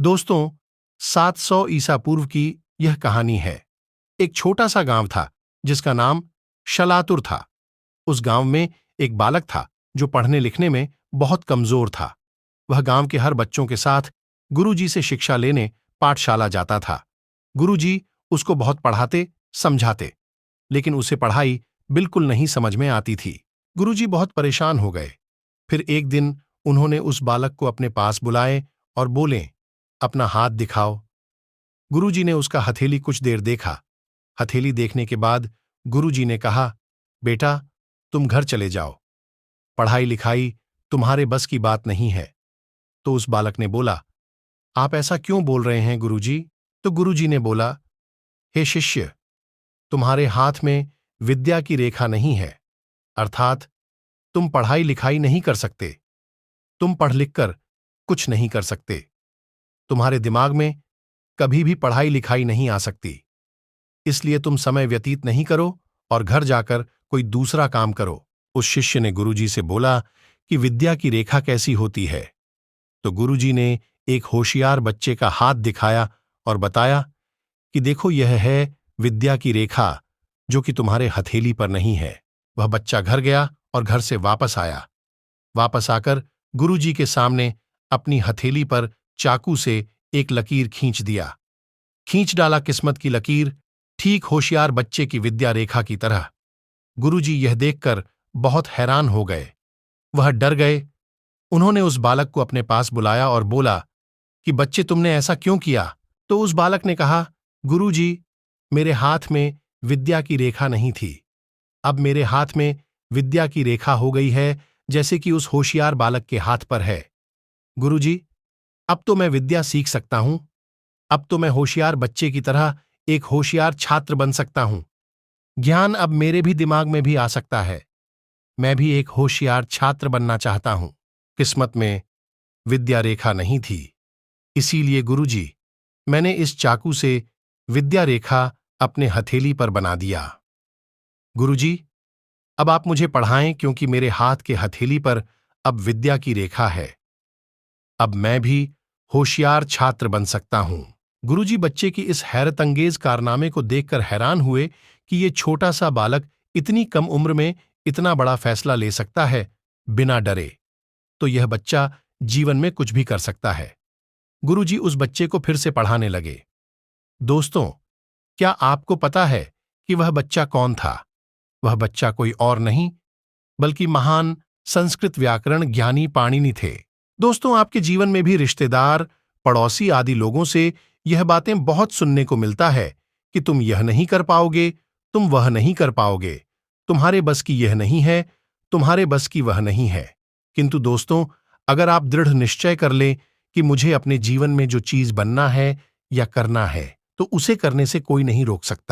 दोस्तों, 700 ईसा पूर्व की यह कहानी है। एक छोटा सा गांव था जिसका नाम शलातुर था। उस गांव में एक बालक था जो पढ़ने लिखने में बहुत कमजोर था। वह गांव के हर बच्चों के साथ गुरुजी से शिक्षा लेने पाठशाला जाता था। गुरुजी उसको बहुत पढ़ाते, समझाते, लेकिन उसे पढ़ाई बिल्कुल नहीं समझ में आती थी। गुरुजी बहुत परेशान हो गए। फिर एक दिन उन्होंने उस बालक को अपने पास बुलाए और बोले, अपना हाथ दिखाओ। गुरुजी ने उसका हथेली कुछ देर देखा। हथेली देखने के बाद गुरुजी ने कहा, बेटा, तुम घर चले जाओ। पढ़ाई लिखाई तुम्हारे बस की बात नहीं है। तो उस बालक ने बोला, आप ऐसा क्यों बोल रहे हैं गुरुजी? तो गुरुजी ने बोला, हे शिष्य, तुम्हारे हाथ में विद्या की रेखा नहीं है, अर्थात तुम पढ़ाई लिखाई नहीं कर सकते। तुम पढ़ लिख कर कुछ नहीं कर सकते। तुम्हारे दिमाग में कभी भी पढ़ाई लिखाई नहीं आ सकती। इसलिए तुम समय व्यतीत नहीं करो और घर जाकर कोई दूसरा काम करो। उस शिष्य ने गुरुजी से बोला कि विद्या की रेखा कैसी होती है। तो गुरुजी ने एक होशियार बच्चे का हाथ दिखाया और बताया कि देखो, यह है विद्या की रेखा जो कि तुम्हारे हथेली पर नहीं है। वह बच्चा घर गया और घर से वापस आया। वापस आकर गुरुजी के सामने अपनी हथेली पर चाकू से एक लकीर खींच दिया। खींच डाला किस्मत की लकीर, ठीक होशियार बच्चे की विद्या रेखा की तरह। गुरुजी यह देखकर बहुत हैरान हो गए। वह डर गए। उन्होंने उस बालक को अपने पास बुलाया और बोला कि बच्चे, तुमने ऐसा क्यों किया? तो उस बालक ने कहा, गुरुजी, मेरे हाथ में विद्या की रेखा नहीं थी। अब मेरे हाथ में विद्या की रेखा हो गई है, जैसे कि उस होशियार बालक के हाथ पर है। गुरुजी, अब तो मैं विद्या सीख सकता हूं। अब तो मैं होशियार बच्चे की तरह एक होशियार छात्र बन सकता हूं। ज्ञान अब मेरे भी दिमाग में भी आ सकता है। मैं भी एक होशियार छात्र बनना चाहता हूं। किस्मत में विद्या रेखा नहीं थी। इसीलिए गुरुजी, मैंने इस चाकू से विद्या रेखा अपने हथेली पर बना दिया। गुरुजी, अब आप मुझे पढ़ाएं, क्योंकि मेरे हाथ के हथेली पर अब विद्या की रेखा है। अब मैं भी होशियार छात्र बन सकता हूं। गुरुजी बच्चे की इस हैरतअंगेज कारनामे को देखकर हैरान हुए कि ये छोटा सा बालक इतनी कम उम्र में इतना बड़ा फैसला ले सकता है बिना डरे। तो यह बच्चा जीवन में कुछ भी कर सकता है। गुरुजी उस बच्चे को फिर से पढ़ाने लगे। दोस्तों, क्या आपको पता है कि वह बच्चा कौन था? वह बच्चा कोई और नहीं बल्कि महान संस्कृत व्याकरण ज्ञानी पाणिनि थे। दोस्तों, आपके जीवन में भी रिश्तेदार, पड़ोसी आदि लोगों से यह बातें बहुत सुनने को मिलता है कि तुम यह नहीं कर पाओगे, तुम वह नहीं कर पाओगे, तुम्हारे बस की यह नहीं है, तुम्हारे बस की वह नहीं है। किंतु दोस्तों, अगर आप दृढ़ निश्चय कर लें कि मुझे अपने जीवन में जो चीज बनना है या करना है, तो उसे करने से कोई नहीं रोक सकता।